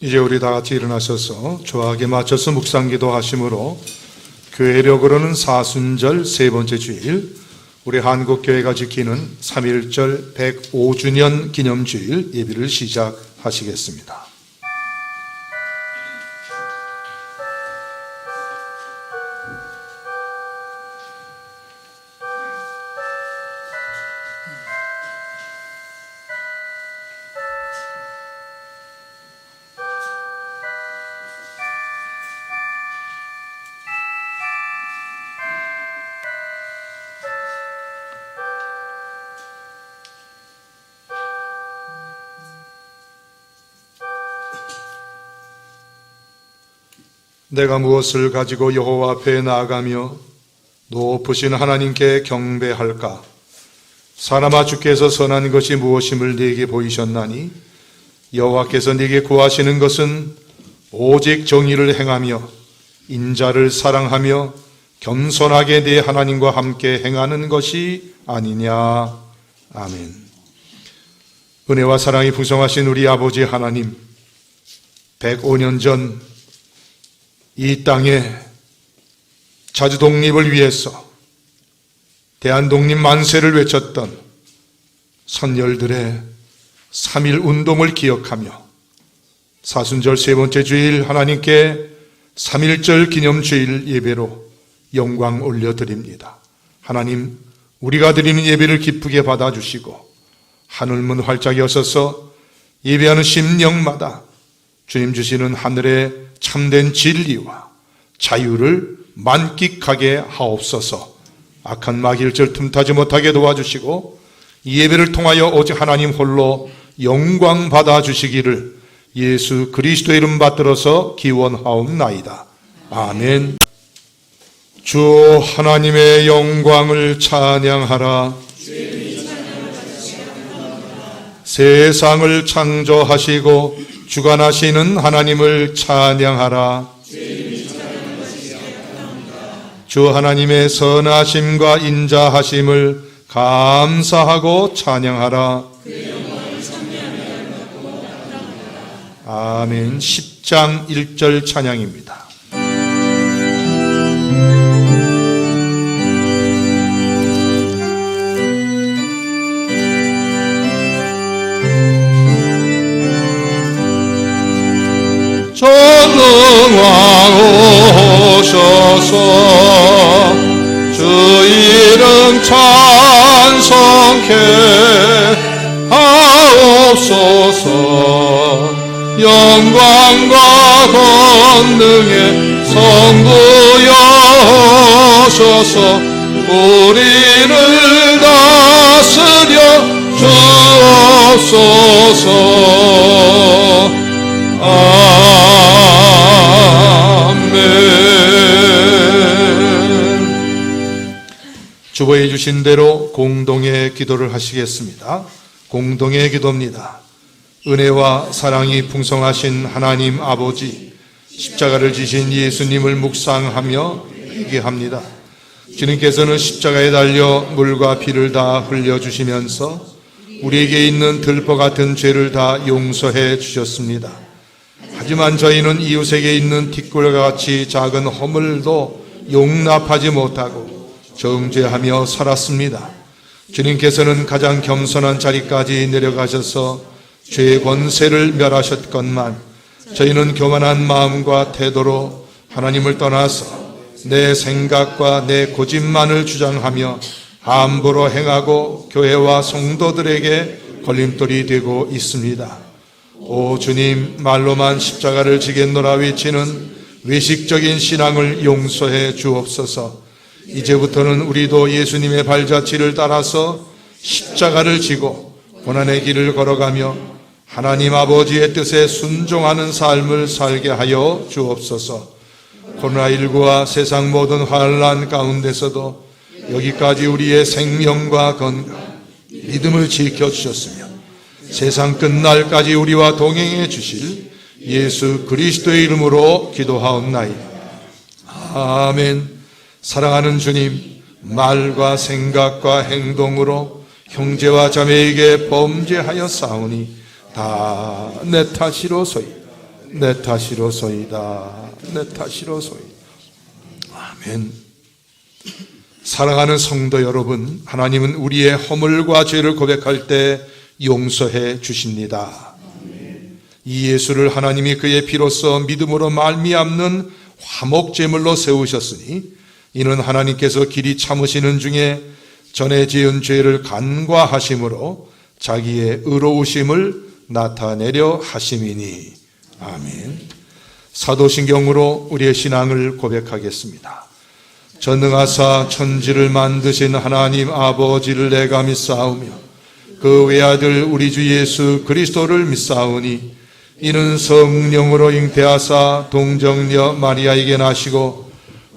이제 우리 다 같이 일어나셔서 조화에 맞춰서 묵상기도 하심으로 교회력으로는 사순절 세 번째 주일, 우리 한국교회가 지키는 3.1절 105주년 기념주일 예배를 시작하시겠습니다. 내가 무엇을 가지고 여호와 앞에 나아가며 높으신 하나님께 경배할까? 사람아, 주께서 선한 것이 무엇임을 네게 보이셨나니 여호와께서 네게 구하시는 것은 오직 정의를 행하며 인자를 사랑하며 겸손하게 네 하나님과 함께 행하는 것이 아니냐. 아멘. 은혜와 사랑이 풍성하신 우리 아버지 하나님, 105년 전 이 땅에 자주 독립을 위해서 대한독립 만세를 외쳤던 선열들의 3.1 운동을 기억하며 사순절 세 번째 주일 하나님께 3.1절 기념주일 예배로 영광 올려드립니다. 하나님, 우리가 드리는 예배를 기쁘게 받아주시고 하늘문 활짝 여셔서 예배하는 심령마다 주님 주시는 하늘의 참된 진리와 자유를 만끽하게 하옵소서. 악한 마귀를 틈타지 못하게 도와주시고 이 예배를 통하여 오직 하나님 홀로 영광 받아주시기를 예수 그리스도의 이름 받들어서 기원하옵나이다. 아멘. 주 하나님의 영광을 찬양하라. 세상을 창조하시고 주관하시는 하나님을 찬양하라. 주 하나님의 선하심과 인자하심을 감사하고 찬양하라. 아멘. 10장 1절 찬양입니다. 전능왕 오셔서 주 이름 찬송케 하옵소서. 영광과 권능의 성부여셔서 우리를 다스려 주옵소서. 주보해 주신 대로 공동의 기도를 하시겠습니다. 공동의 기도입니다. 은혜와 사랑이 풍성하신 하나님 아버지, 십자가를 지신 예수님을 묵상하며 회개합니다. 주님께서는 십자가에 달려 물과 피를 다 흘려주시면서 우리에게 있는 들보 같은 죄를 다 용서해 주셨습니다. 하지만 저희는 이웃에게 있는 티끌과 같이 작은 허물도 용납하지 못하고 정죄하며 살았습니다. 주님께서는 가장 겸손한 자리까지 내려가셔서 죄의 권세를 멸하셨건만 저희는 교만한 마음과 태도로 하나님을 떠나서 내 생각과 내 고집만을 주장하며 함부로 행하고 교회와 성도들에게 걸림돌이 되고 있습니다. 오 주님, 말로만 십자가를 지겠노라 외치는 외식적인 신앙을 용서해 주옵소서. 이제부터는 우리도 예수님의 발자취를 따라서 십자가를 지고 고난의 길을 걸어가며 하나님 아버지의 뜻에 순종하는 삶을 살게 하여 주옵소서. 코로나19와 세상 모든 환난 가운데서도 여기까지 우리의 생명과 건강, 믿음을 지켜주셨으며 세상 끝날까지 우리와 동행해 주실 예수 그리스도의 이름으로 기도하옵나이다. 아멘. 사랑하는 주님, 말과 생각과 행동으로 형제와 자매에게 범죄하여 싸우니 다 내 탓이로소이다. 내 탓이로소이다. 내 탓이로소이다. 아멘. 사랑하는 성도 여러분, 하나님은 우리의 허물과 죄를 고백할 때 용서해 주십니다. 이 예수를 하나님이 그의 피로써 믿음으로 말미암는 화목제물로 세우셨으니 이는 하나님께서 길이 참으시는 중에 전에 지은 죄를 간과하심으로 자기의 의로우심을 나타내려 하심이니. 아멘. 사도신경으로 우리의 신앙을 고백하겠습니다. 전능하사 천지를 만드신 하나님 아버지를 내가 믿사오며 그 외아들 우리 주 예수 그리스도를 믿사오니 이는 성령으로 잉태하사 동정녀 마리아에게 나시고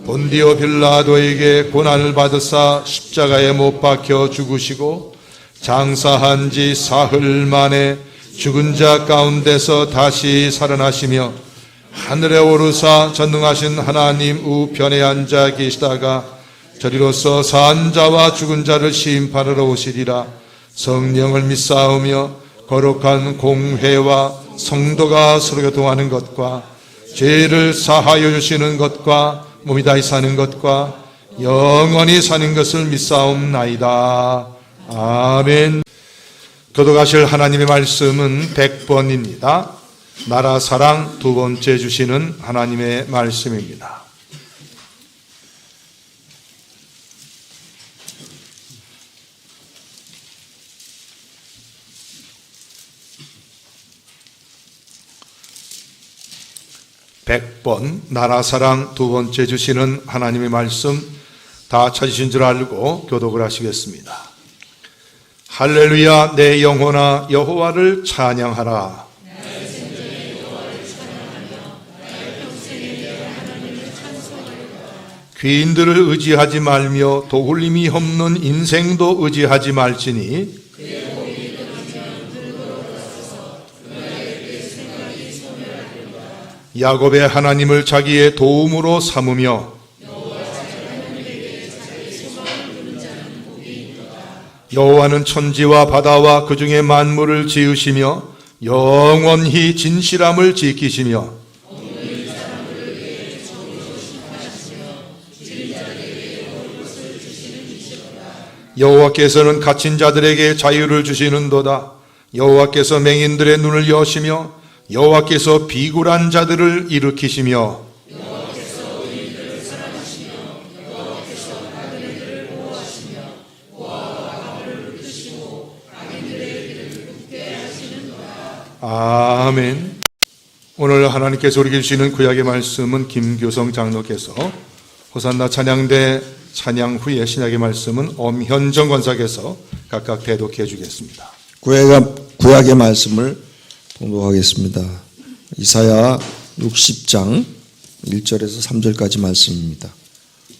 본디오 빌라도에게 고난을 받으사 십자가에 못 박혀 죽으시고 장사한 지 사흘 만에 죽은 자 가운데서 다시 살아나시며 하늘에 오르사 전능하신 하나님 우편에 앉아 계시다가 저리로서 산 자와 죽은 자를 심판하러 오시리라. 성령을 믿사오며 거룩한 공회와 성도가 서로 교통하는 것과 죄를 사하여 주시는 것과 몸이 다시 사는 것과 영원히 사는 것을 믿사옵나이다. 아멘. 교독하실 하나님의 말씀은 100번입니다. 나라 사랑 두 번째 주시는 하나님의 말씀입니다. (100번) 나라 사랑 두 번째 주시는 하나님의 말씀 다 찾으신 줄 알고 교독을 하시겠습니다. 할렐루야. 내 영혼아 여호와를 찬양하라. 귀인들을 의지하지 말며 도굴림이 없는 인생도 의지하지 말지니 야곱의 하나님을 자기의 도움으로 삼으며 여호와는 천지와 바다와 그 중에 만물을 지으시며 영원히 진실함을 지키시며 여호와께서는 갇힌 자들에게 자유를 주시는도다. 여호와께서 맹인들의 눈을 여시며 여호와께서 비굴한 자들을 일으키시며 여호와께서 의인들을 사랑하시며 여호와께서 나그네들을 보호하시며 고아와 가물을 붙드시고 악인들의 길을 굽게 하시는도다. 아멘. 오늘 하나님께서 우리에게 주시는 구약의 말씀은 김교성 장로께서 호산나 찬양대 찬양 후에 신약의 말씀은 엄현정 권사께서 각각 대독해 주겠습니다. 구약의 말씀을 봉독하겠습니다. 이사야 60장 1절에서 3절까지 말씀입니다.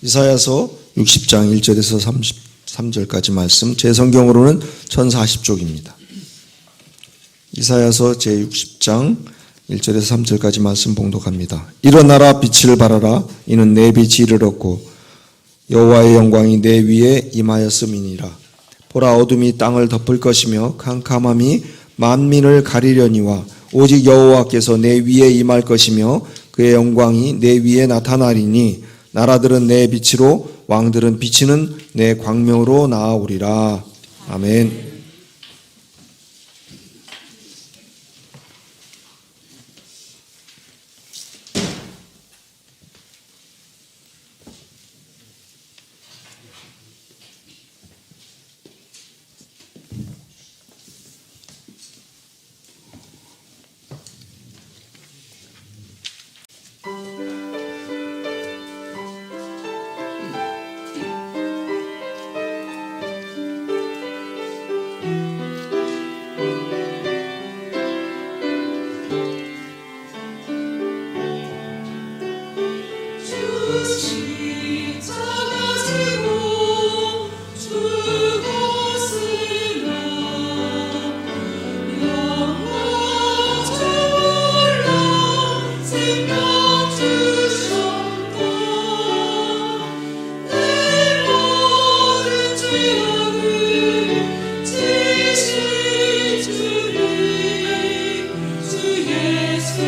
이사야서 60장 1절에서 33절까지 말씀, 제 성경으로는 1040쪽입니다. 이사야서 제60장 1절에서 3절까지 말씀 봉독합니다. 일어나라 빛을 발하라. 이는 내 빛이 이르렀고 여호와의 영광이 내 위에 임하였음이니라. 보라, 어둠이 땅을 덮을 것이며 캄캄함이 만민을 가리려니와 오직 여호와께서 내 위에 임할 것이며 그의 영광이 내 위에 나타나리니 나라들은 내 빛으로 왕들은 비치는 내 광명으로 나아오리라. 아멘. 주 예수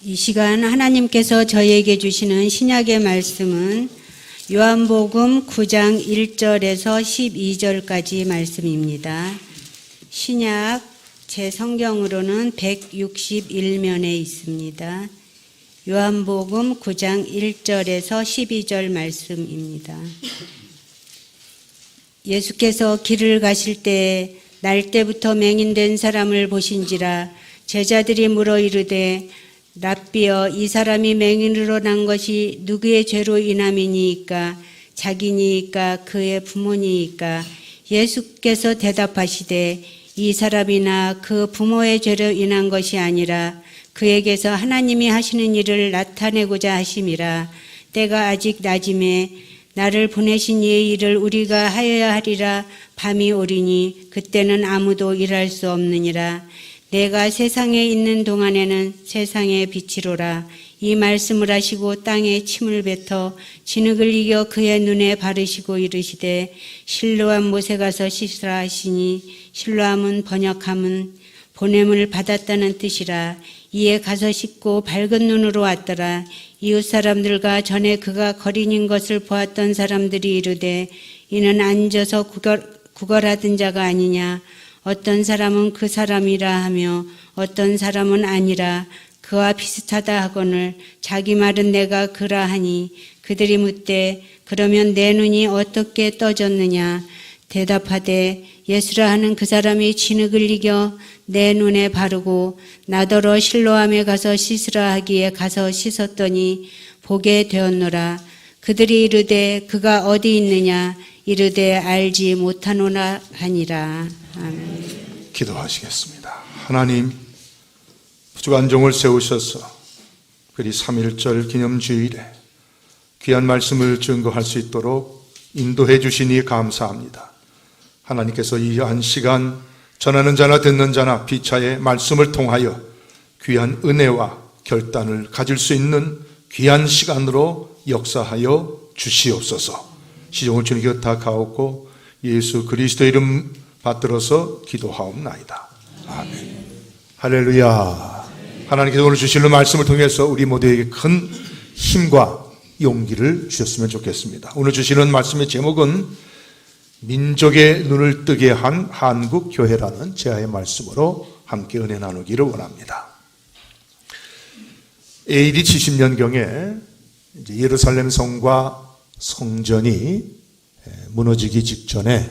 이 시간 하나님께서 저희에게 주시는 신약의 말씀은 요한복음 9장 1절에서 12절까지 말씀입니다. 신약 제 성경으로는 161면에 있습니다. 요한복음 9장 1절에서 12절 말씀입니다. 예수께서 길을 가실 때 날 때부터 맹인된 사람을 보신지라 제자들이 물어 이르되 랍비여 이 사람이 맹인으로 난 것이 누구의 죄로 인함이니이까 자기니이까 그의 부모니이까 예수께서 대답하시되 이 사람이나 그 부모의 죄로 인한 것이 아니라 그에게서 하나님이 하시는 일을 나타내고자 하심이라. 때가 아직 낮음에 나를 보내신 이의 일을 우리가 하여야 하리라. 밤이 오리니 그때는 아무도 일할 수 없느니라. 내가 세상에 있는 동안에는 세상의 빛이로라. 이 말씀을 하시고 땅에 침을 뱉어 진흙을 이겨 그의 눈에 바르시고 이르시되 실로암 못에 가서 씻으라 하시니 실로암은 번역함은 보냄을 받았다는 뜻이라. 이에 가서 씻고 밝은 눈으로 왔더라. 이웃 사람들과 전에 그가 거린인 것을 보았던 사람들이 이르되 이는 앉아서 구걸하던 자가 아니냐. 어떤 사람은 그 사람이라 하며 어떤 사람은 아니라 그와 비슷하다 하거늘 자기 말은 내가 그라 하니 그들이 묻되 그러면 내 눈이 어떻게 떠졌느냐. 대답하되 예수라 하는 그 사람이 진흙을 이겨 내 눈에 바르고 나더러 실로암에 가서 씻으라 하기에 가서 씻었더니 보게 되었노라. 그들이 이르되 그가 어디 있느냐. 이르되 알지 못하노라 하니라. 아멘. 기도하시겠습니다. 하나님, 주간종을 세우셔서 그리 3.1절 기념주일에 귀한 말씀을 증거할 수 있도록 인도해 주시니 감사합니다. 하나님께서 이 한 시간 전하는 자나 듣는 자나 피차의 말씀을 통하여 귀한 은혜와 결단을 가질 수 있는 귀한 시간으로 역사하여 주시옵소서. 시종을 주님께 부탁하옵고 예수 그리스도 이름 받들어서 기도하옵나이다. 아멘. 할렐루야. 하나님께서 오늘 주시는 말씀을 통해서 우리 모두에게 큰 힘과 용기를 주셨으면 좋겠습니다. 오늘 주시는 말씀의 제목은 민족의 눈을 뜨게 한 한국교회라는 제아의 말씀으로 함께 은혜 나누기를 원합니다. AD 70년경에 예루살렘 성과 성전이 무너지기 직전에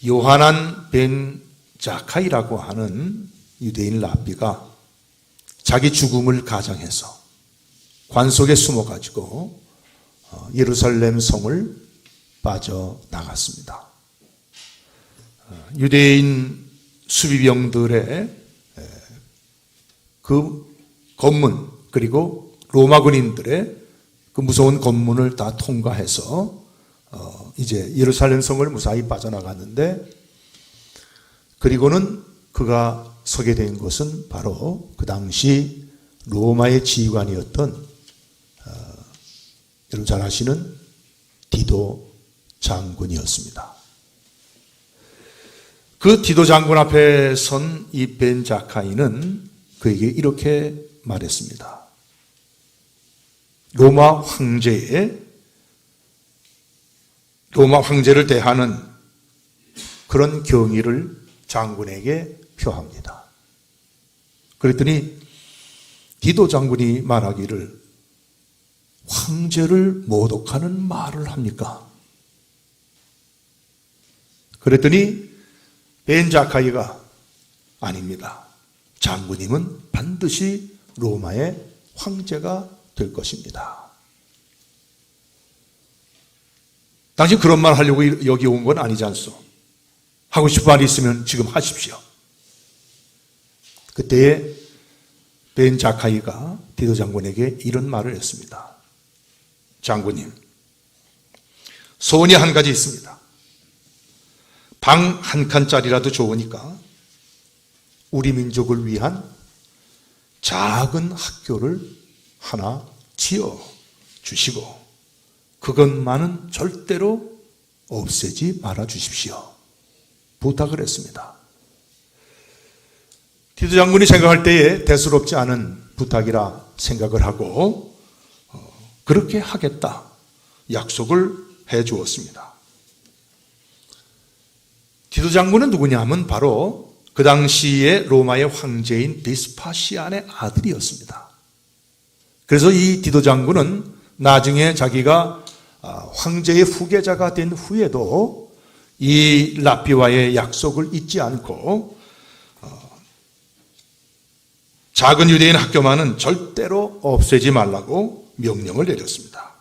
요하난 벤 자카이라고 하는 유대인 랍비가 자기 죽음을 가정해서 관 속에 숨어가지고 예루살렘 성을 빠져나갔습니다. 유대인 수비병들의 그 검문 그리고 로마 군인들의 그 무서운 검문을 다 통과해서 이제 예루살렘 성을 무사히 빠져나갔는데 그리고는 그가 서게 된 것은 바로 그 당시 로마의 지휘관이었던 여러분 잘 아시는 디도 장군이었습니다. 그 디도 장군 앞에 선 이 벤 자카이는 그에게 이렇게 말했습니다. 로마 황제를 대하는 그런 경의를 장군에게 표합니다. 그랬더니 디도 장군이 말하기를 황제를 모독하는 말을 합니까? 그랬더니 벤 자카이가 아닙니다. 장군님은 반드시 로마의 황제가 될 것입니다. 당신 그런 말 하려고 여기 온 건 아니지 않소? 하고 싶은 말이 있으면 지금 하십시오. 그때에 벤 자카이가 디도 장군에게 이런 말을 했습니다. 장군님, 소원이 한 가지 있습니다. 방 한 칸짜리라도 좋으니까 우리 민족을 위한 작은 학교를 하나 지어 주시고 그것만은 절대로 없애지 말아 주십시오. 부탁을 했습니다. 디도 장군이 생각할 때에 대수롭지 않은 부탁이라 생각을 하고 그렇게 하겠다 약속을 해 주었습니다. 디도 장군은 누구냐 하면 바로 그 당시에 로마의 황제인 베스파시안의 아들이었습니다. 그래서 이 디도 장군은 나중에 자기가 황제의 후계자가 된 후에도 이 라삐와의 약속을 잊지 않고 작은 유대인 학교만은 절대로 없애지 말라고 명령을 내렸습니다.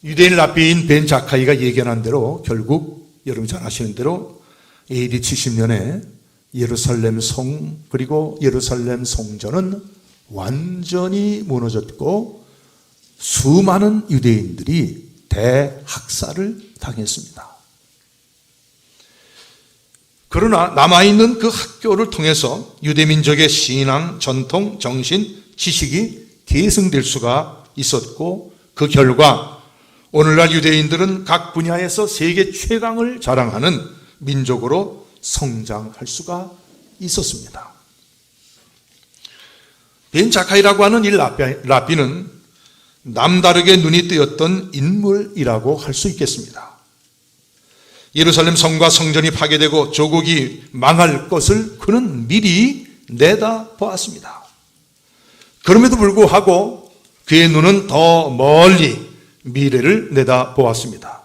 유대인 라삐인 벤 자카이가 예견한 대로 결국 여러분 잘 아시는 대로 AD 70년에 예루살렘 성 그리고 예루살렘 성전은 완전히 무너졌고 수많은 유대인들이 대학살을 당했습니다. 그러나 남아있는 그 학교를 통해서 유대민족의 신앙, 전통, 정신, 지식이 계승될 수가 있었고 그 결과 오늘날 유대인들은 각 분야에서 세계 최강을 자랑하는 민족으로 성장할 수가 있었습니다. 벤 자카이라고 하는 이 라삐는 남다르게 눈이 뜨였던 인물이라고 할 수 있겠습니다. 예루살렘 성과 성전이 파괴되고 조국이 망할 것을 그는 미리 내다보았습니다. 그럼에도 불구하고 그의 눈은 더 멀리 미래를 내다보았습니다.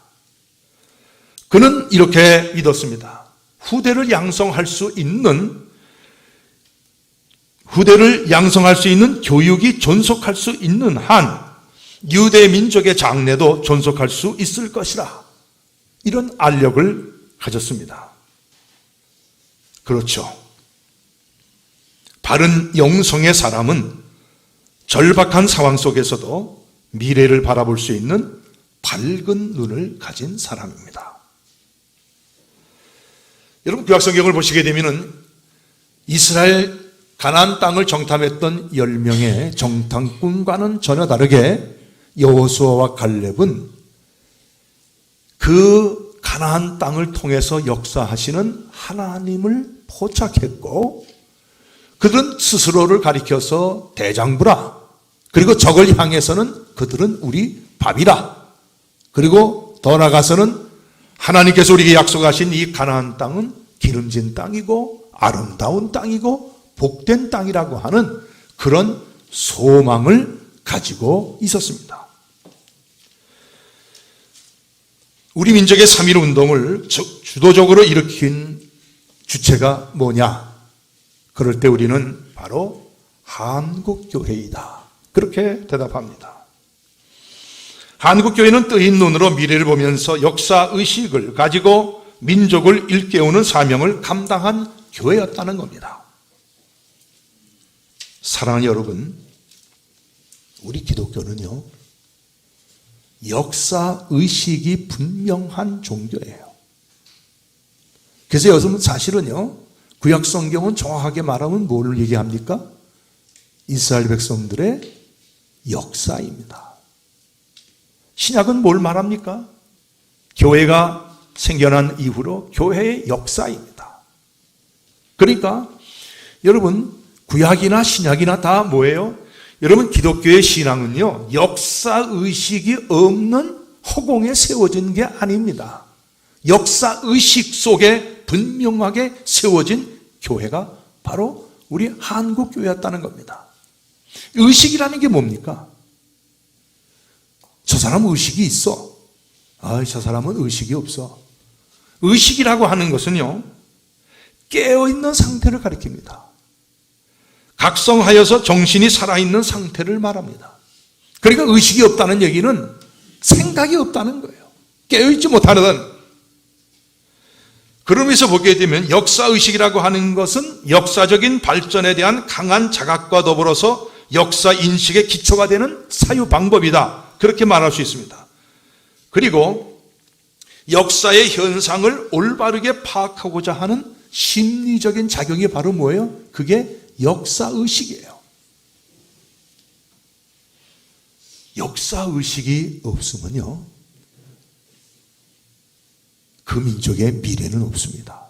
그는 이렇게 믿었습니다. 후대를 양성할 수 있는 교육이 존속할 수 있는 한 유대 민족의 장래도 존속할 수 있을 것이라 이런 알력을 가졌습니다. 그렇죠. 바른 영성의 사람은 절박한 상황 속에서도 미래를 바라볼 수 있는 밝은 눈을 가진 사람입니다. 여러분 구약성경을 보시게 되면 이스라엘 가나안 땅을 정탐했던 10명의 정탐꾼과는 전혀 다르게 여호수아와 갈렙은 그 가나안 땅을 통해서 역사하시는 하나님을 포착했고 그들은 스스로를 가리켜서 대장부라 그리고 적을 향해서는 그들은 우리 밥이라 그리고 더 나아가서는 하나님께서 우리에게 약속하신 이 가나안 땅은 기름진 땅이고 아름다운 땅이고 복된 땅이라고 하는 그런 소망을 가지고 있었습니다. 우리 민족의 3.1 운동을 주도적으로 일으킨 주체가 뭐냐? 그럴 때 우리는 바로 한국교회이다. 그렇게 대답합니다. 한국교회는 뜨인 눈으로 미래를 보면서 역사의식을 가지고 민족을 일깨우는 사명을 감당한 교회였다는 겁니다. 사랑하는 여러분, 우리 기독교는요, 역사의식이 분명한 종교예요. 그래서 여러분 사실은요, 구약성경은 정확하게 말하면 뭘 얘기합니까? 이스라엘 백성들의 역사입니다. 신약은 뭘 말합니까? 교회가 생겨난 이후로 교회의 역사입니다. 그러니까 여러분 구약이나 신약이나 다 뭐예요? 여러분 기독교의 신앙은요 역사의식이 없는 허공에 세워진 게 아닙니다. 역사의식 속에 분명하게 세워진 교회가 바로 우리 한국교회였다는 겁니다. 의식이라는 게 뭡니까? 저 사람은 의식이 있어. 저 사람은 의식이 없어. 의식이라고 하는 것은요 깨어있는 상태를 가리킵니다. 각성하여서 정신이 살아있는 상태를 말합니다. 그러니까 의식이 없다는 얘기는 생각이 없다는 거예요. 깨어있지 못하는. 그러면서 보게 되면 역사의식이라고 하는 것은 역사적인 발전에 대한 강한 자각과 더불어서 역사 인식의 기초가 되는 사유 방법이다. 그렇게 말할 수 있습니다. 그리고 역사의 현상을 올바르게 파악하고자 하는 심리적인 작용이 바로 뭐예요? 그게 역사의식이에요. 역사의식이 없으면요 그 민족의 미래는 없습니다.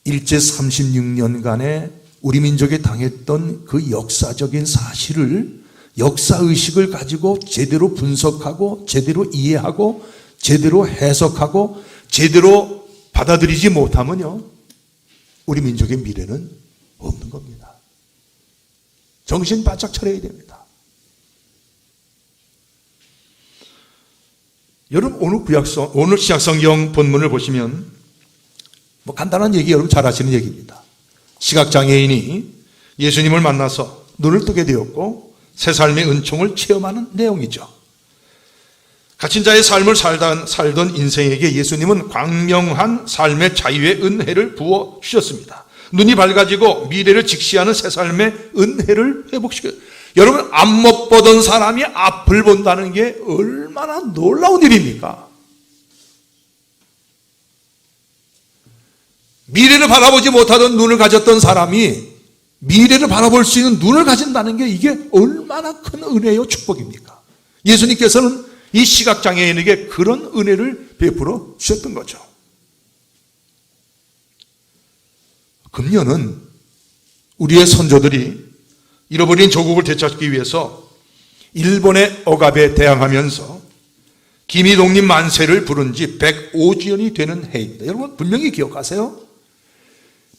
일제 36년간의 우리 민족이 당했던 그 역사적인 사실을, 역사의식을 가지고 제대로 분석하고 제대로 이해하고 제대로 해석하고 제대로 받아들이지 못하면요, 우리 민족의 미래는 없는 겁니다. 정신 바짝 차려야 됩니다. 여러분, 오늘 시약성경 본문을 보시면 뭐 간단한 얘기 여러분 잘 아시는 얘기입니다. 시각장애인이 예수님을 만나서 눈을 뜨게 되었고 새 삶의 은총을 체험하는 내용이죠. 갇힌 자의 삶을 살던 인생에게 예수님은 광명한 삶의 자유의 은혜를 부어 주셨습니다. 눈이 밝아지고 미래를 직시하는 새 삶의 은혜를 회복시켰어요. 여러분, 앞 못 보던 사람이 앞을 본다는 게 얼마나 놀라운 일입니까? 미래를 바라보지 못하던 눈을 가졌던 사람이 미래를 바라볼 수 있는 눈을 가진다는 게 이게 얼마나 큰 은혜요, 축복입니까? 예수님께서는 이 시각장애인에게 그런 은혜를 베풀어 주셨던 거죠. 금년은 우리의 선조들이 잃어버린 조국을 되찾기 위해서 일본의 억압에 대항하면서 기미독립 만세를 부른 지 105주년이 되는 해입니다. 여러분 분명히 기억하세요.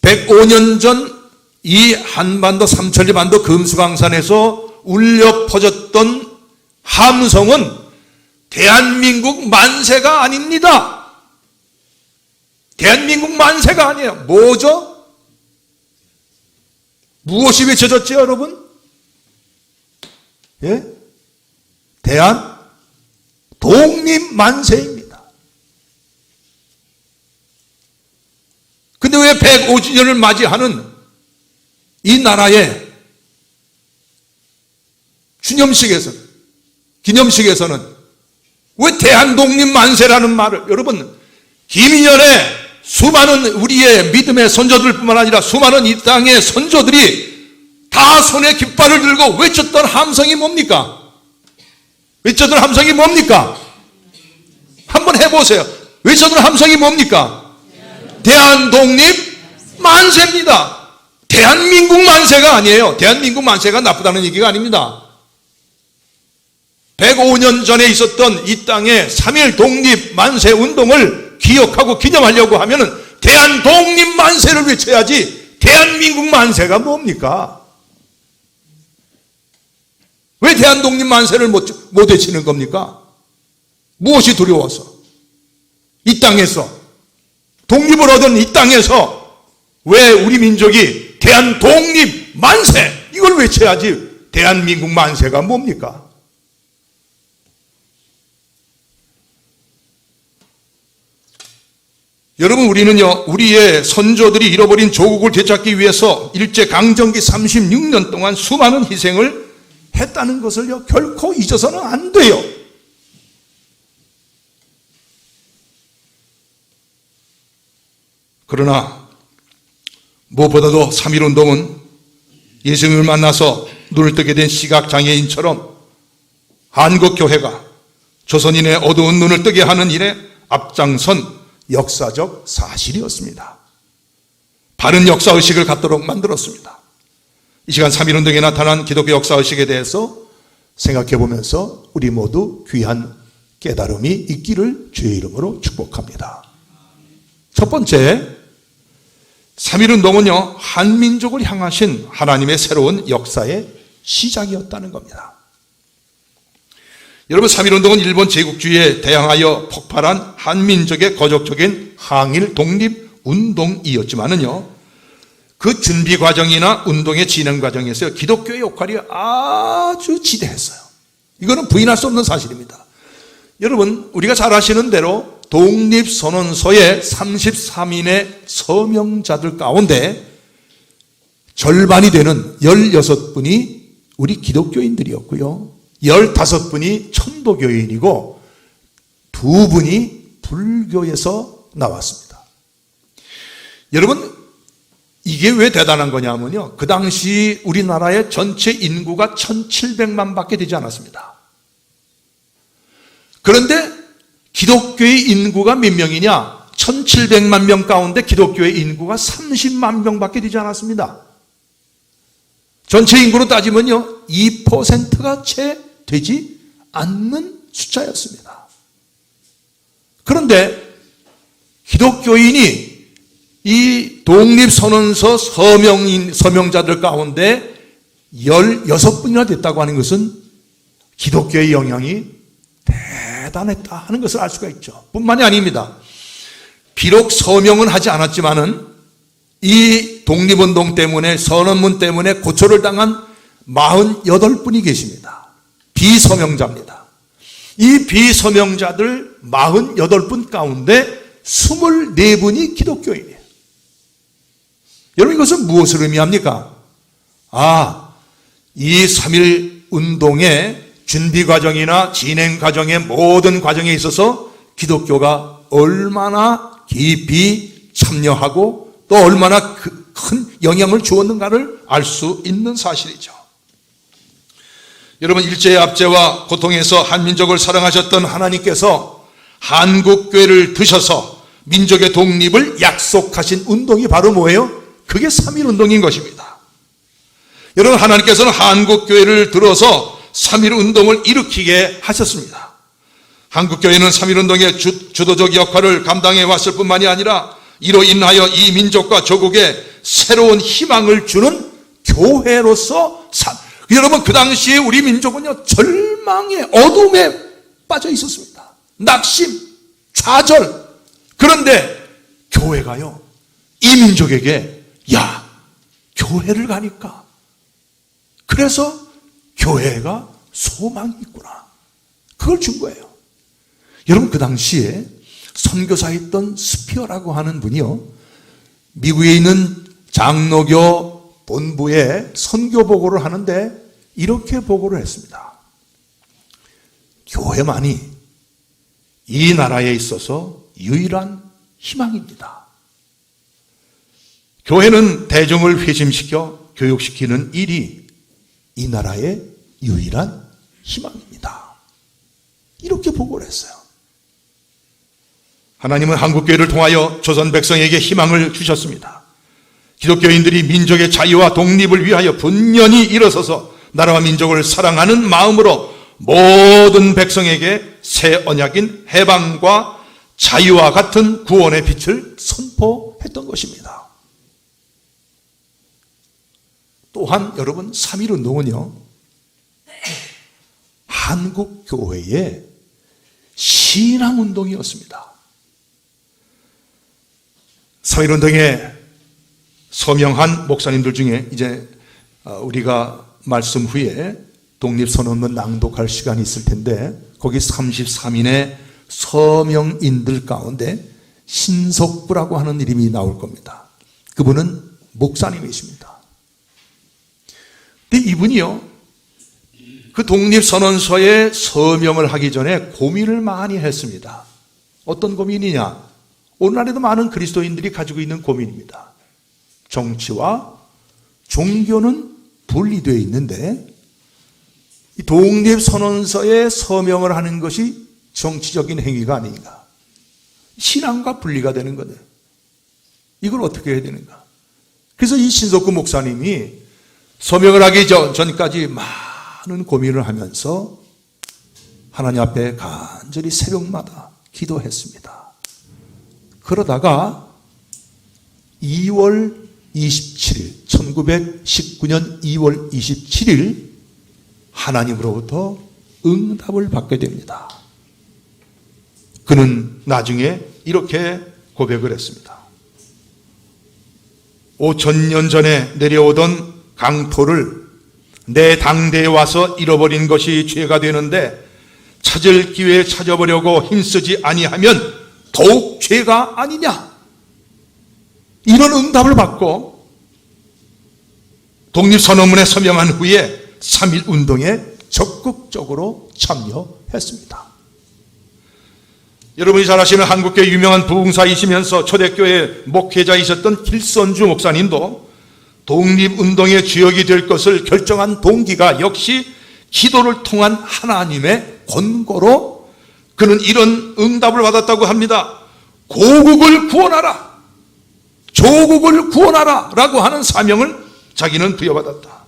105년 전 이 한반도 삼천리 반도 금수강산에서 울려 퍼졌던 함성은 대한민국 만세가 아닙니다. 대한민국 만세가 아니에요. 뭐죠? 무엇이 외쳐졌죠, 여러분? 예? 대한 독립 만세입니다. 근데 왜 105주년을 맞이하는 이 나라의 기념식에서는 왜 대한 독립 만세라는 말을, 여러분, 김인현의 수많은 우리의 믿음의 선조들뿐만 아니라 수많은 이 땅의 선조들이 다 손에 깃발을 들고 외쳤던 함성이 뭡니까? 외쳤던 함성이 뭡니까? 한번 해보세요. 외쳤던 함성이 뭡니까? 대한독립 만세입니다. 대한민국 만세가 아니에요. 대한민국 만세가 나쁘다는 얘기가 아닙니다. 105년 전에 있었던 이 땅의 3.1 독립 만세 운동을 기억하고 기념하려고 하면은 대한 독립 만세를 외쳐야지 대한민국 만세가 뭡니까? 왜 대한 독립 만세를 못 외치는 겁니까? 무엇이 두려워서? 이 땅에서 독립을 얻은 이 땅에서 왜 우리 민족이 대한 독립 만세 이걸 외쳐야지 대한민국 만세가 뭡니까? 여러분, 우리는요, 우리의 선조들이 잃어버린 조국을 되찾기 위해서 일제강점기 36년 동안 수많은 희생을 했다는 것을요, 결코 잊어서는 안 돼요. 그러나 무엇보다도 3.1운동은 예수님을 만나서 눈을 뜨게 된 시각장애인처럼 한국교회가 조선인의 어두운 눈을 뜨게 하는 일에 앞장선 역사적 사실이었습니다. 바른 역사의식을 갖도록 만들었습니다. 이 시간 3.1운동에 나타난 기독교 역사의식에 대해서 생각해 보면서 우리 모두 귀한 깨달음이 있기를 주의 이름으로 축복합니다. 첫 번째, 3.1운동은요, 한민족을 향하신 하나님의 새로운 역사의 시작이었다는 겁니다. 여러분, 3.1운동은 일본 제국주의에 대항하여 폭발한 한민족의 거적적인 항일 독립 운동이었지만은요, 그 준비 과정이나 운동의 진행 과정에서 기독교의 역할이 아주 지대했어요. 이거는 부인할 수 없는 사실입니다. 여러분, 우리가 잘 아시는 대로 독립선언서의 33인의 서명자들 가운데 절반이 되는 16분이 우리 기독교인들이었고요. 15분이 천도교인이고 2분이 불교에서 나왔습니다. 여러분, 이게 왜 대단한 거냐면요, 그 당시 우리나라의 전체 인구가 1700만 밖에 되지 않았습니다. 그런데 기독교의 인구가 몇 명이냐? 1700만 명 가운데 기독교의 인구가 30만 명밖에 되지 않았습니다. 전체 인구로 따지면요, 2%가 채 되지 않는 숫자였습니다. 그런데 기독교인이 이 독립선언서 서명자들 가운데 16분이나 됐다고 하는 것은 기독교의 영향이 대단했다 하는 것을 알 수가 있죠. 뿐만이 아닙니다. 비록 서명은 하지 않았지만은 이 독립운동 때문에, 선언문 때문에 고초를 당한 48분이 계십니다. 비서명자입니다. 이 비서명자들 48분 가운데 24분이 기독교인이에요. 여러분, 이것은 무엇을 의미합니까? 이 3.1 운동의 준비 과정이나 진행 과정의 모든 과정에 있어서 기독교가 얼마나 깊이 참여하고 또 얼마나 큰 영향을 주었는가를 알 수 있는 사실이죠. 여러분, 일제의 압제와 고통에서 한민족을 사랑하셨던 하나님께서 한국교회를 드셔서 민족의 독립을 약속하신 운동이 바로 뭐예요? 그게 3.1 운동인 것입니다. 여러분, 하나님께서는 한국교회를 들어서 3.1 운동을 일으키게 하셨습니다. 한국교회는 3.1 운동의 주도적 역할을 감당해 왔을 뿐만이 아니라 이로 인하여 이 민족과 조국에 새로운 희망을 주는 교회로서 여러분, 그 당시에 우리 민족은요, 절망의 어둠에 빠져 있었습니다. 낙심, 좌절. 그런데 교회가요, 이 민족에게 교회를 가니까, 그래서 교회가 소망이 있구나, 그걸 준 거예요. 여러분, 그 당시에 선교사였던 스피어라고 하는 분이요, 미국에 있는 장로교 본부에 선교 보고를 하는데 이렇게 보고를 했습니다. 교회만이 이 나라에 있어서 유일한 희망입니다. 교회는 대중을 회심시켜 교육시키는 일이 이 나라의 유일한 희망입니다. 이렇게 보고를 했어요. 하나님은 한국교회를 통하여 조선 백성에게 희망을 주셨습니다. 기독교인들이 민족의 자유와 독립을 위하여 분연히 일어서서 나라와 민족을 사랑하는 마음으로 모든 백성에게 새 언약인 해방과 자유와 같은 구원의 빛을 선포했던 것입니다. 또한 여러분, 3.1 운동은요, 한국교회의 신앙운동이었습니다. 3.1 운동에 서명한 목사님들 중에 이제 우리가 말씀 후에 독립선언문 낭독할 시간이 있을 텐데, 거기 33인의 서명인들 가운데 신석부라고 하는 이름이 나올 겁니다. 그분은 목사님이십니다. 근데 이분이요, 그 독립선언서에 서명을 하기 전에 고민을 많이 했습니다. 어떤 고민이냐? 오늘날에도 많은 그리스도인들이 가지고 있는 고민입니다. 정치와 종교는 분리되어 있는데 이 독립선언서에 서명을 하는 것이 정치적인 행위가 아닌가? 신앙과 분리가 되는 거네. 이걸 어떻게 해야 되는가? 그래서 이 신석구 목사님이 서명을 하기 전까지 많은 고민을 하면서 하나님 앞에 간절히 새벽마다 기도했습니다. 그러다가 2월 27일, 1919년 2월 27일 하나님으로부터 응답을 받게 됩니다. 그는 나중에 이렇게 고백을 했습니다. 5,000년 전에 내려오던 강토를 내 당대에 와서 잃어버린 것이 죄가 되는데 찾을 기회에 찾아보려고 힘쓰지 아니하면 더욱 죄가 아니냐? 이런 응답을 받고 독립선언문에 서명한 후에 3.1 운동에 적극적으로 참여했습니다. 여러분이 잘 아시는 한국교회 유명한 부흥사이시면서 초대교회 목회자이셨던 길선주 목사님도 독립운동의 주역이 될 것을 결정한 동기가 역시 기도를 통한 하나님의 권고로 그는 이런 응답을 받았다고 합니다. 고국을 구원하라, 조국을 구원하라 라고 하는 사명을 자기는 부여받았다.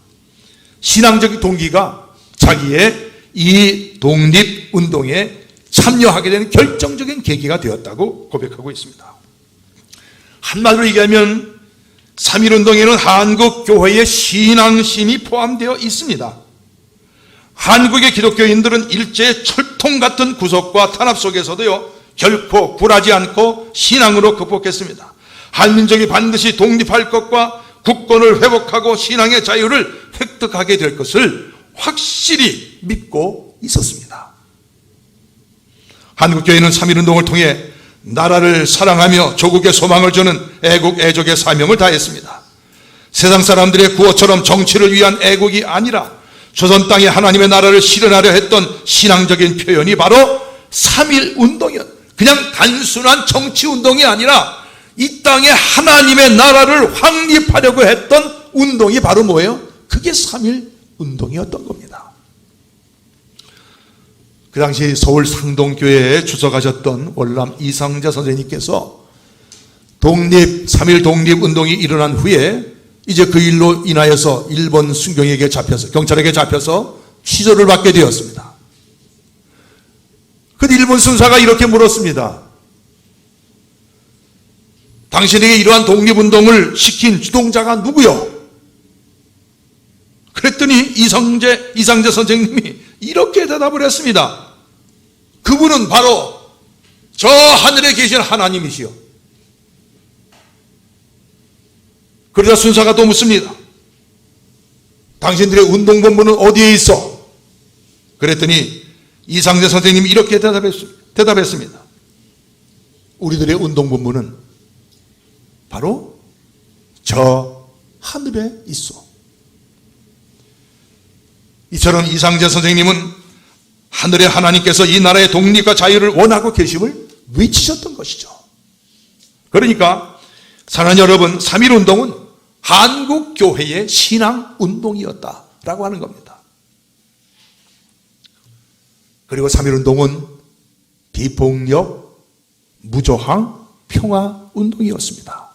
신앙적 동기가 자기의 이 독립운동에 참여하게 된 결정적인 계기가 되었다고 고백하고 있습니다. 한마디로 얘기하면 3.1운동에는 한국교회의 신앙심이 포함되어 있습니다. 한국의 기독교인들은 일제의 철통 같은 구속과 탄압 속에서도요, 결코 굴하지 않고 신앙으로 극복했습니다. 한민족이 반드시 독립할 것과 국권을 회복하고 신앙의 자유를 획득하게 될 것을 확실히 믿고 있었습니다. 한국교회는 3.1운동을 통해 나라를 사랑하며 조국의 소망을 주는 애국 애족의 사명을 다했습니다. 세상 사람들의 구호처럼 정치를 위한 애국이 아니라 조선 땅에 하나님의 나라를 실현하려 했던 신앙적인 표현이 바로 3.1운동이었. 그냥 단순한 정치운동이 아니라 이 땅에 하나님의 나라를 확립하려고 했던 운동이 바로 뭐예요? 그게 3.1운동이었던 겁니다. 그 당시 서울 상동교회에 주석하셨던 월남 이상재 선생님께서 3.1 독립운동이 일어난 후에 이제 그 일로 인하여서 일본 순경에게 잡혀서, 경찰에게 잡혀서 취조를 받게 되었습니다. 그 일본 순사가 이렇게 물었습니다. 당신에게 이러한 독립운동을 시킨 주동자가 누구요? 그랬더니 이상재 선생님이 이렇게 대답을 했습니다. 그분은 바로 저 하늘에 계신 하나님이시요. 그러자 순사가 또 묻습니다. 당신들의 운동본부는 어디에 있어? 그랬더니 이상재 선생님이 이렇게 대답했습니다. 우리들의 운동본부는 바로 저 하늘에 있어. 이처럼 이상재 선생님은 하늘의 하나님께서 이 나라의 독립과 자유를 원하고 계심을 외치셨던 것이죠. 그러니까 사랑하는 여러분, 3.1운동은 한국교회의 신앙운동이었다라고 하는 겁니다. 그리고 3.1운동은 비폭력, 무저항, 평화운동이었습니다.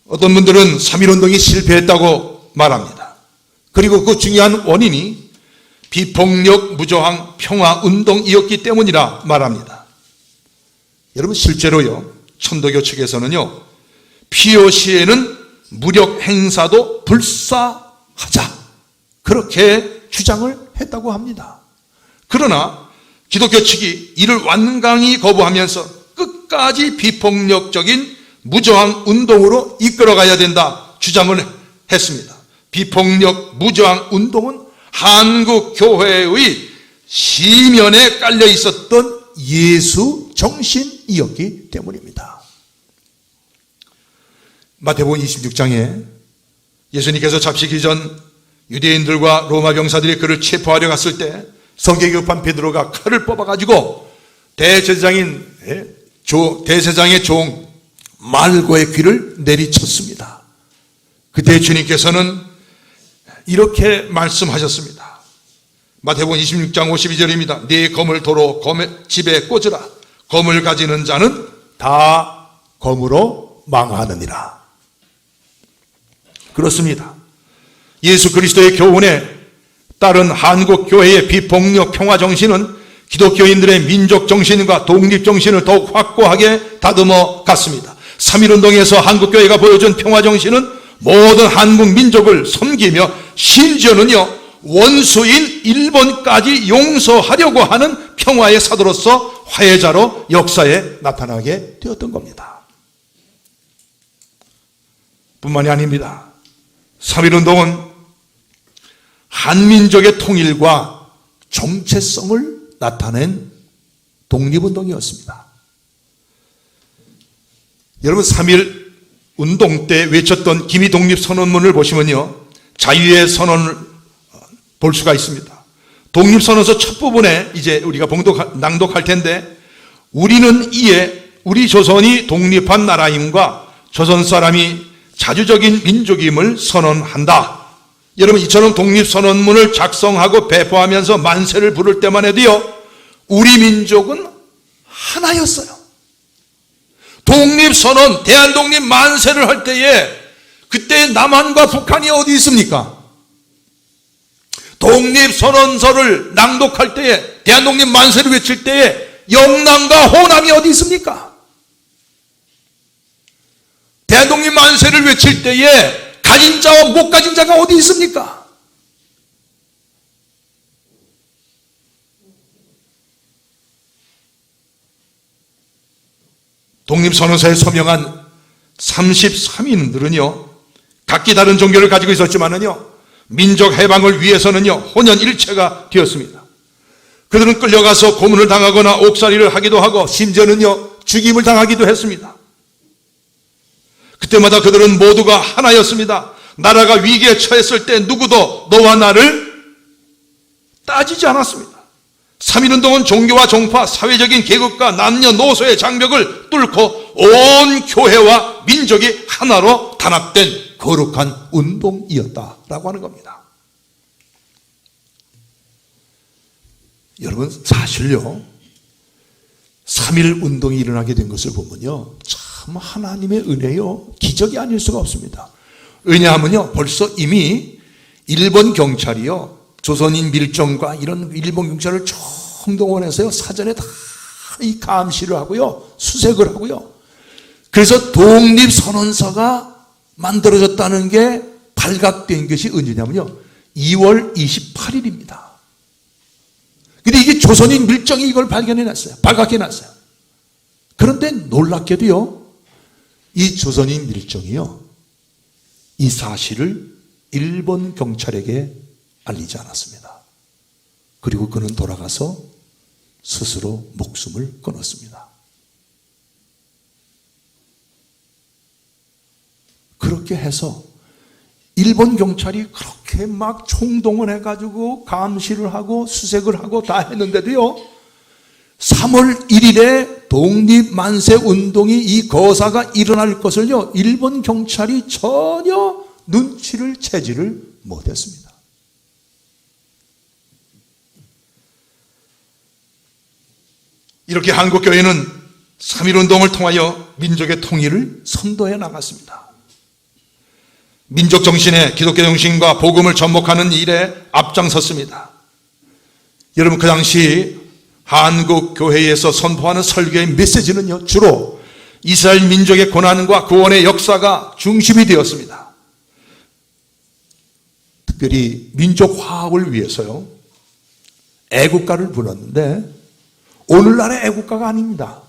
어떤 분들은 3.1운동이 실패했다고 말합니다. 그리고 그 중요한 원인이 비폭력, 무저항, 평화운동이었기 때문이라 말합니다. 여러분, 실제로요, 천도교 측에서는요, POC에는 무력 행사도 불사하자, 그렇게 주장을 했다고 합니다. 그러나 기독교 측이 이를 완강히 거부하면서 끝까지 비폭력적인 무저항 운동으로 이끌어가야 된다 주장을 했습니다. 비폭력 무저항 운동은 한국 교회의 시면에 깔려 있었던 예수 정신이었기 때문입니다. 마태복음 26장에 예수님께서 잡히기 전 유대인들과 로마 병사들이 그를 체포하려 갔을 때 성격이 급한 베드로가 칼을 뽑아가지고 대제사장의 종 말고의 귀를 내리쳤습니다. 그때 주님께서는 이렇게 말씀하셨습니다. 마태복음 26장 52절입니다. 네 검을 도로 집에 꽂으라. 검을 가지는 자는 다 검으로 망하느니라. 그렇습니다. 예수 그리스도의 교훈에 따른 한국교회의 비폭력 평화정신은 기독교인들의 민족정신과 독립정신을 더욱 확고하게 다듬어 갔습니다. 3.1운동에서 한국교회가 보여준 평화정신은 모든 한국 민족을 섬기며 심지어는요, 원수인 일본까지 용서하려고 하는 평화의 사도로서 화해자로 역사에 나타나게 되었던 겁니다. 뿐만이 아닙니다. 3.1운동은 한민족의 통일과 정체성을 나타낸 독립운동이었습니다. 여러분, 3.1운동 때 외쳤던 기미 독립선언문을 보시면요, 자유의 선언을 볼 수가 있습니다. 독립선언서 첫 부분에 이제 우리가 낭독할 텐데, 우리는 이에 우리 조선이 독립한 나라임과 조선 사람이 자주적인 민족임을 선언한다. 여러분, 이처럼 독립선언문을 작성하고 배포하면서 만세를 부를 때만 해도요, 우리 민족은 하나였어요. 독립선언, 대한독립 만세를 할 때에 그때 남한과 북한이 어디 있습니까? 독립선언서를 낭독할 때에, 대한독립 만세를 외칠 때에 영남과 호남이 어디 있습니까? 대한독립 만세를 외칠 때에 가진 자와 못 가진 자가 어디 있습니까? 독립선언서에 서명한 33인들은요, 각기 다른 종교를 가지고 있었지만은요, 민족 해방을 위해서는요, 혼연일체가 되었습니다. 그들은 끌려가서 고문을 당하거나 옥살이를 하기도 하고, 심지어는요, 죽임을 당하기도 했습니다. 그때마다 그들은 모두가 하나였습니다. 나라가 위기에 처했을 때 누구도 너와 나를 따지지 않았습니다. 3.1운동은 종교와 종파, 사회적인 계급과 남녀노소의 장벽을 뚫고 온 교회와 민족이 하나로 단합된 거룩한 운동이었다라고 하는 겁니다. 여러분, 사실요, 3.1운동이 일어나게 된 것을 보면요, 참 하나님의 은혜요, 기적이 아닐 수가 없습니다. 왜냐하면요, 벌써 이미 일본 경찰이요, 조선인 밀정과 이런 일본 경찰을 총동원해서요, 사전에 다 이 감시를 하고요, 수색을 하고요. 그래서 독립선언서가 만들어졌다는 게 발각된 것이 언제냐면요, 2월 28일입니다. 근데 이게 조선인 밀정이 이걸 발견해놨어요. 발각해놨어요. 그런데 놀랍게도요, 이 조선인 밀정이요, 이 사실을 일본 경찰에게 알리지 않았습니다. 그리고 그는 돌아가서 스스로 목숨을 끊었습니다. 그렇게 해서 일본 경찰이 그렇게 막 총동원해가지고 감시를 하고 수색을 하고 다 했는데도요, 3월 1일에 독립만세운동이 이 거사가 일어날 것을요, 일본 경찰이 전혀 눈치를 채지를 못했습니다. 이렇게 한국교회는 3.1운동을 통하여 민족의 통일을 선도해 나갔습니다. 민족 정신의 기독교 정신과 복음을 접목하는 일에 앞장섰습니다. 여러분, 그 당시 한국 교회에서 선포하는 설교의 메시지는요, 주로 이스라엘 민족의 고난과 구원의 역사가 중심이 되었습니다. 특별히 민족 화합을 위해서요, 애국가를 불렀는데 오늘날의 애국가가 아닙니다.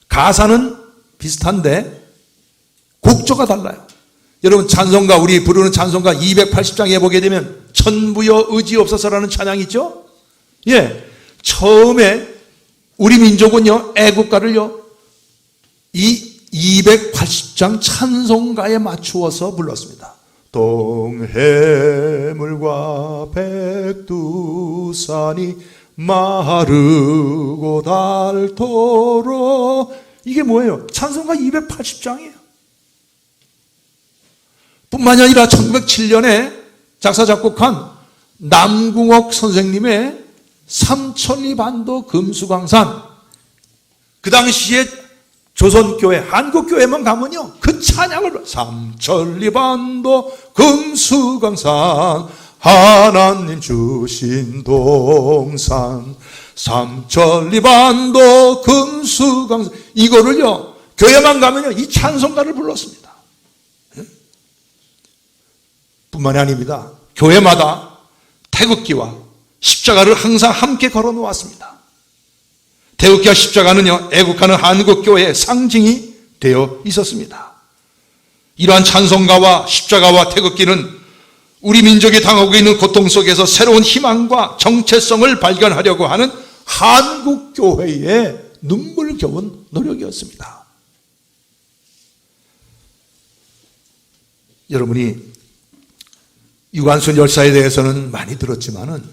가사는 비슷한데 곡조가 달라요. 여러분, 찬송가, 우리 부르는 찬송가 280장에 보게 되면 천부여 의지없어서라는 찬양이 있죠? 예, 처음에 우리 민족은요, 애국가를요, 이 280장 찬송가에 맞추어서 불렀습니다. 동해물과 백두산이 마르고 닳도록, 이게 뭐예요? 찬송가 280장이에요. 뿐만이 아니라 1907년에 작사 작곡한 남궁옥 선생님의 삼천리 반도 금수강산, 그 당시에 조선교회, 한국교회만 가면요, 그 찬양을 삼천리 반도 금수강산 하나님 주신 동산 삼천리 반도 금수강산, 이거를요, 교회만 가면요, 이 찬송가를 불렀습니다. 뿐만이 아닙니다. 교회마다 태극기와 십자가를 항상 함께 걸어 놓았습니다. 태극기와 십자가는요, 애국하는 한국교회의 상징이 되어 있었습니다. 이러한 찬송가와 십자가와 태극기는 우리 민족이 당하고 있는 고통 속에서 새로운 희망과 정체성을 발견하려고 하는 한국교회의 눈물겨운 노력이었습니다. 여러분이 유관순 열사에 대해서는 많이 들었지만은,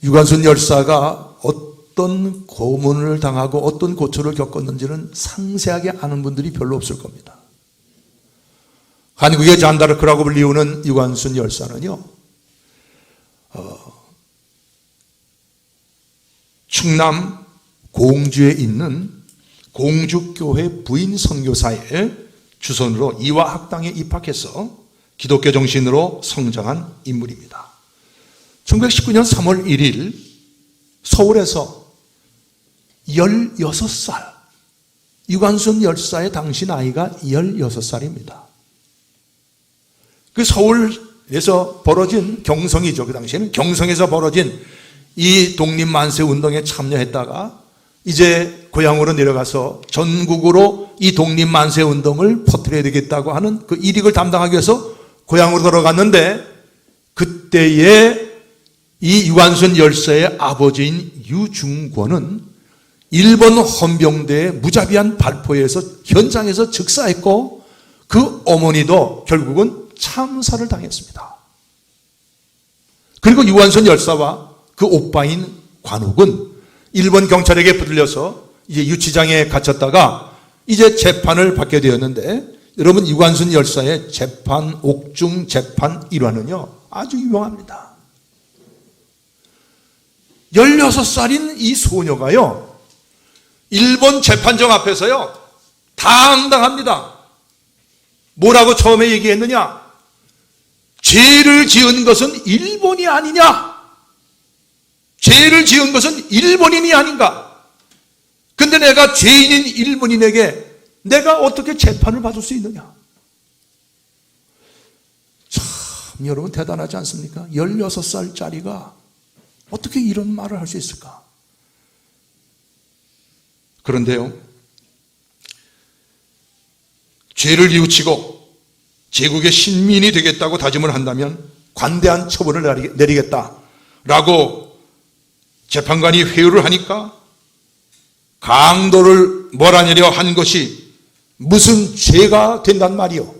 유관순 열사가 어떤 고문을 당하고 어떤 고초를 겪었는지는 상세하게 아는 분들이 별로 없을 겁니다. 한국의 잔다르크라고 불리우는 유관순 열사는요, 충남 공주에 있는 공주교회 부인 선교사의 주선으로 이화학당에 입학해서 기독교 정신으로 성장한 인물입니다. 1919년 3월 1일 서울에서 16살, 유관순 열사의 당시 나이가 16살입니다. 그 서울에서 벌어진 경성이죠. 그 당시에는 경성에서 벌어진 이 독립만세 운동에 참여했다가 이제 고향으로 내려가서 전국으로 이 독립만세 운동을 퍼뜨려야 되겠다고 하는 그 일익을 담당하기 위해서 고향으로 돌아갔는데, 그때에 이 유관순 열사의 아버지인 유중권은 일본 헌병대의 무자비한 발포에 의해서 현장에서 즉사했고, 그 어머니도 결국은 참사를 당했습니다. 그리고 유관순 열사와 그 오빠인 관욱은 일본 경찰에게 붙들려서 이제 유치장에 갇혔다가 이제 재판을 받게 되었는데, 여러분 유관순 열사의 재판, 옥중 재판 일화는요 아주 유명합니다. 16살인 이 소녀가요 일본 재판정 앞에서요 당당합니다. 뭐라고 처음에 얘기했느냐? 죄를 지은 것은 일본이 아니냐? 죄를 지은 것은 일본인이 아닌가? 근데 내가 죄인인 일본인에게 내가 어떻게 재판을 받을 수 있느냐? 참 여러분 대단하지 않습니까? 16살짜리가 어떻게 이런 말을 할 수 있을까? 그런데요, 죄를 뉘우치고 제국의 신민이 되겠다고 다짐을 한다면 관대한 처벌을 내리겠다라고 재판관이 회유를 하니까 강도를 몰아내려 한 것이 무슨 죄가 된단 말이요?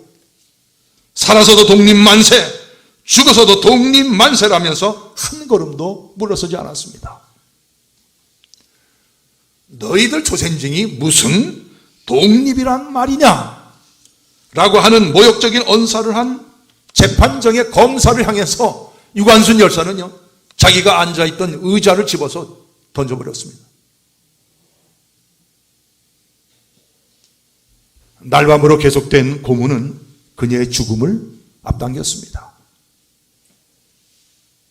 살아서도 독립만세, 죽어서도 독립만세라면서 한 걸음도 물러서지 않았습니다. 너희들 조선증이 무슨 독립이란 말이냐? 라고 하는 모욕적인 언사를 한 재판정의 검사를 향해서 유관순 열사는요 자기가 앉아있던 의자를 집어서 던져버렸습니다. 날밤으로 계속된 고문은 그녀의 죽음을 앞당겼습니다.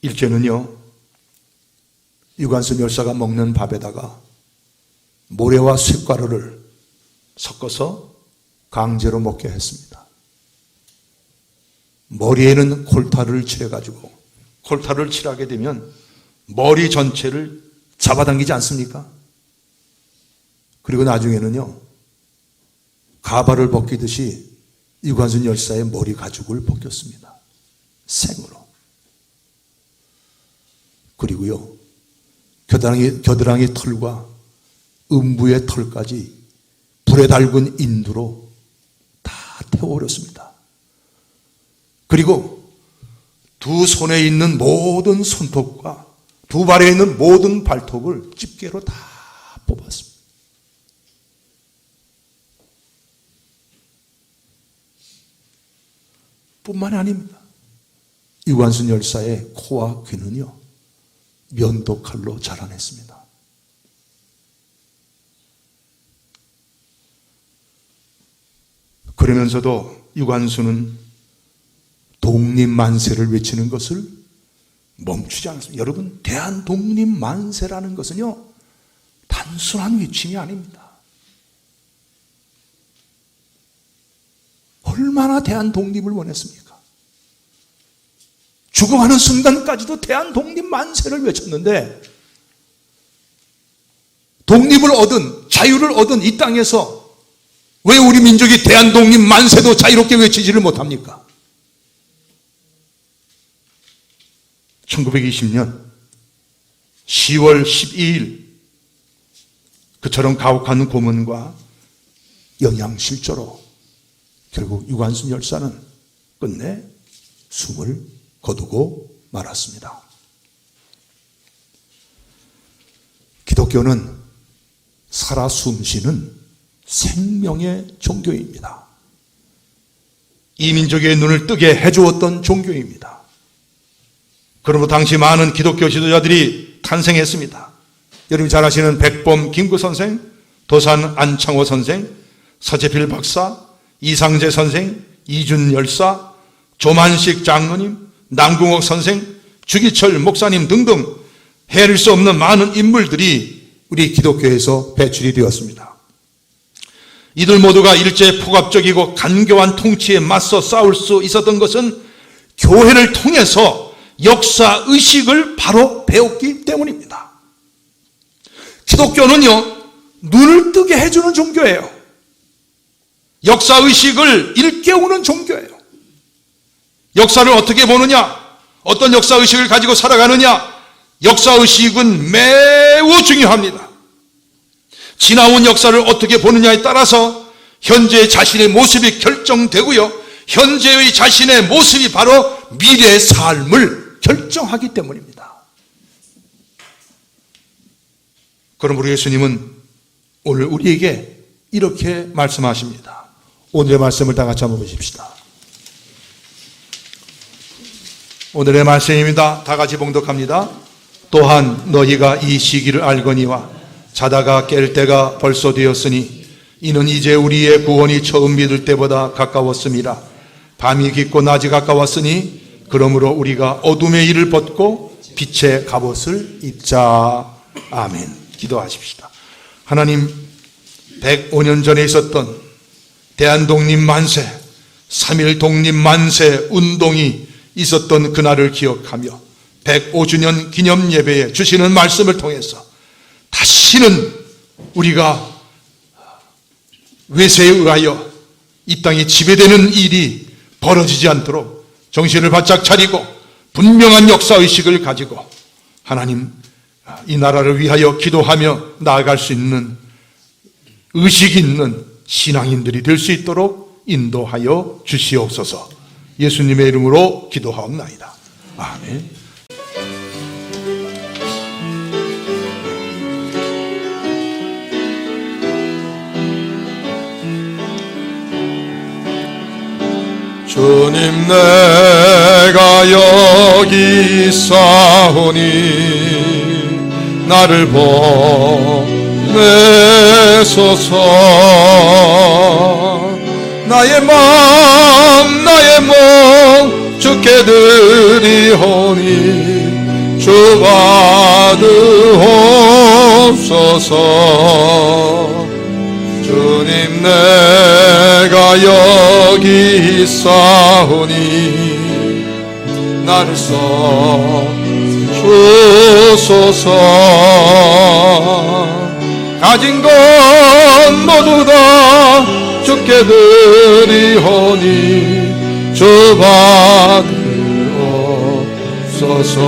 일제는요 유관순 열사가 먹는 밥에다가 모래와 쇳가루를 섞어서 강제로 먹게 했습니다. 머리에는 콜타를 칠해가지고, 콜타를 칠하게 되면 머리 전체를 잡아당기지 않습니까? 그리고 나중에는요 가발을 벗기듯이 유관순 열사의 머리 가죽을 벗겼습니다. 생으로. 그리고요 겨드랑이 털과 음부의 털까지 불에 달군 인두로 다 태워버렸습니다. 그리고 두 손에 있는 모든 손톱과 두 발에 있는 모든 발톱을 집게로 다 뽑았습니다. 뿐만이 아닙니다. 유관순 열사의 코와 귀는요 면도칼로 자라냈습니다. 그러면서도 유관순은 독립만세를 외치는 것을 멈추지 않았습니다. 여러분, 대한독립만세라는 것은요 단순한 외침이 아닙니다. 얼마나 대한독립을 원했습니까? 죽어가는 순간까지도 대한독립만세를 외쳤는데, 독립을 얻은, 자유를 얻은 이 땅에서 왜 우리 민족이 대한독립만세도 자유롭게 외치지를 못합니까? 1920년 10월 12일 그처럼 가혹한 고문과 영양실조로 결국 유관순 열사는 끝내 숨을 거두고 말았습니다. 기독교는 살아 숨쉬는 생명의 종교입니다. 이 민족의 눈을 뜨게 해주었던 종교입니다. 그러므로 당시 많은 기독교 지도자들이 탄생했습니다. 여러분이 잘 아시는 백범 김구 선생, 도산 안창호 선생, 서재필 박사, 이상재 선생, 이준 열사, 조만식 장로님, 남궁옥 선생, 주기철 목사님 등등 헤아릴 수 없는 많은 인물들이 우리 기독교에서 배출이 되었습니다. 이들 모두가 일제의 폭압적이고 간교한 통치에 맞서 싸울 수 있었던 것은 교회를 통해서 역사의식을 바로 배웠기 때문입니다. 기독교는요, 눈을 뜨게 해주는 종교예요. 역사의식을 일깨우는 종교예요. 역사를 어떻게 보느냐, 어떤 역사의식을 가지고 살아가느냐, 역사의식은 매우 중요합니다. 지나온 역사를 어떻게 보느냐에 따라서 현재의 자신의 모습이 결정되고요, 현재의 자신의 모습이 바로 미래의 삶을 결정하기 때문입니다. 그러므로 예수님은 오늘 우리에게 이렇게 말씀하십니다. 오늘의 말씀을 다 같이 한번 보십시다. 오늘의 말씀입니다. 다 같이 봉독합니다. 또한 너희가 이 시기를 알거니와 자다가 깰 때가 벌써 되었으니 이는 이제 우리의 구원이 처음 믿을 때보다 가까웠음이라. 밤이 깊고 낮이 가까웠으니 그러므로 우리가 어둠의 일을 벗고 빛의 갑옷을 입자. 아멘. 기도하십시다. 하나님, 105년 전에 있었던 대한독립 만세, 3.1 독립 만세 운동이 있었던 그날을 기억하며 105주년 기념 예배에 주시는 말씀을 통해서 다시는 우리가 외세에 의하여 이 땅이 지배되는 일이 벌어지지 않도록 정신을 바짝 차리고 분명한 역사의식을 가지고 하나님, 이 나라를 위하여 기도하며 나아갈 수 있는 의식 있는 신앙인들이 될 수 있도록 인도하여 주시옵소서. 예수님의 이름으로 기도하옵나이다. 아멘. 주님, 내가 여기 있사오니 나를 보내소서. 나의 마음 나의 몸 주께 드리오니 주 받으옵소서. 주님, 내가 여기 있사오니 나를 써주소서. 가진 것 모두 다 주께 드리오니 주 받으옵소서.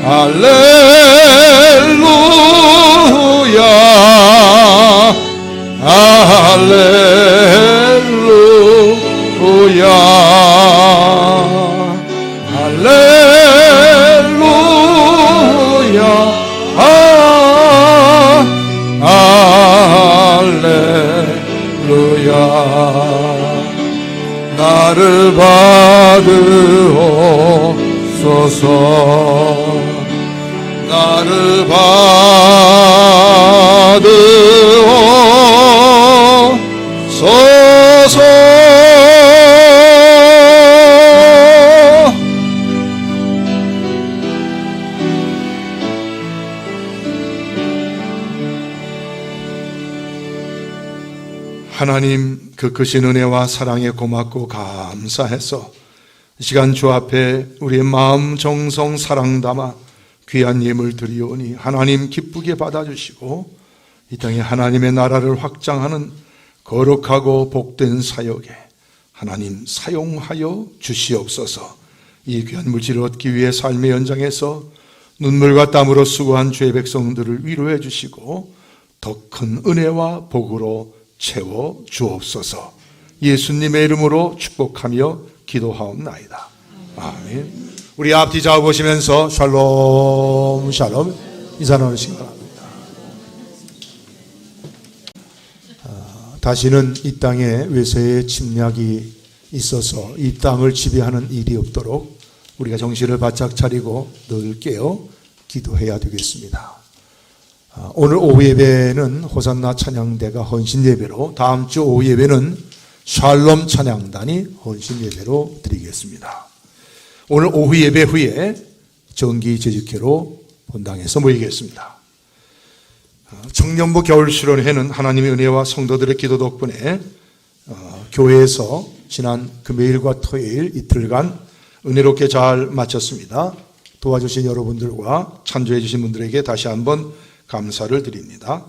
할렐루야 할렐루야 할렐루야 할렐루야. 나를 받으옵소서. 나를 받으옵소서. 하나님, 그 크신 은혜와 사랑에 고맙고 감사해서 이 시간 주 앞에 우리의 마음 정성 사랑 담아 귀한 예물 드리오니 하나님 기쁘게 받아주시고 이 땅에 하나님의 나라를 확장하는 거룩하고 복된 사역에 하나님 사용하여 주시옵소서. 이 귀한 물질을 얻기 위해 삶의 연장에서 눈물과 땀으로 수고한 주의 백성들을 위로해 주시고 더 큰 은혜와 복으로 채워 주옵소서. 예수님의 이름으로 축복하며 기도하옵나이다. 아멘. 우리 앞뒤 좌우 보시면서 샬롬 샬롬 인사 나누시기 바랍니다. 다시는 이 땅에 외세의 침략이 있어서 이 땅을 지배하는 일이 없도록 우리가 정신을 바짝 차리고 늘 깨어 기도해야 되겠습니다. 오늘 오후 예배는 호산나 찬양대가 헌신 예배로, 다음 주 오후 예배는 샬롬 찬양단이 헌신 예배로 드리겠습니다. 오늘 오후 예배 후에 정기 재직회로 본당에서 모이겠습니다. 청년부 겨울수련회는 하나님의 은혜와 성도들의 기도 덕분에 교회에서 지난 금요일과 토요일 이틀간 은혜롭게 잘 마쳤습니다. 도와주신 여러분들과 찬조해 주신 분들에게 다시 한번 감사를 드립니다.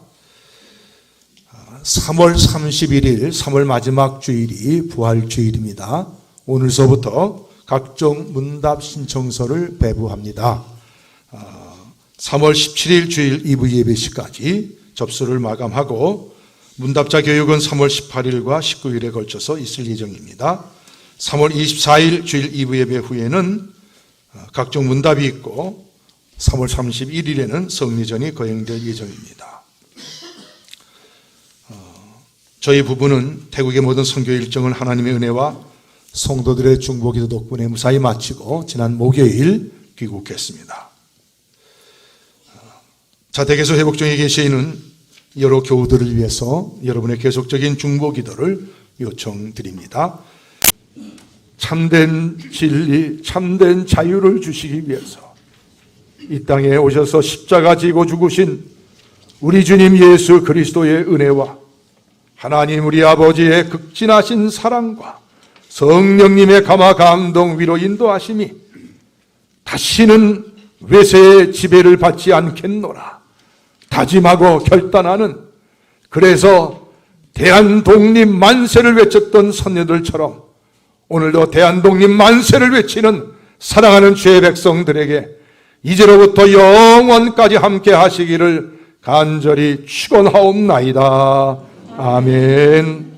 3월 31일, 3월 마지막 주일이 부활주일입니다. 오늘서부터 각종 문답 신청서를 배부합니다. 3월 17일 주일 2부 예배시까지 접수를 마감하고 문답자 교육은 3월 18일과 19일에 걸쳐서 있을 예정입니다. 3월 24일 주일 2부 예배 후에는 각종 문답이 있고 3월 31일에는 성리전이 거행될 예정입니다. 저희 부부는 태국의 모든 선교 일정을 하나님의 은혜와 성도들의 중보기도 덕분에 무사히 마치고 지난 목요일 귀국했습니다. 자택에서 회복 중에 계시는 여러 교우들을 위해서 여러분의 계속적인 중보기도를 요청드립니다. 참된 진리, 참된 자유를 주시기 위해서 이 땅에 오셔서 십자가 지고 죽으신 우리 주님 예수 그리스도의 은혜와 하나님 우리 아버지의 극진하신 사랑과 성령님의 감화 감동 위로 인도하심이 다시는 외세의 지배를 받지 않겠노라 다짐하고 결단하는, 그래서 대한독립 만세를 외쳤던 선녀들처럼 오늘도 대한독립 만세를 외치는 사랑하는 주의 백성들에게 이제로부터 영원까지 함께 하시기를 간절히 축원하옵나이다. 아멘.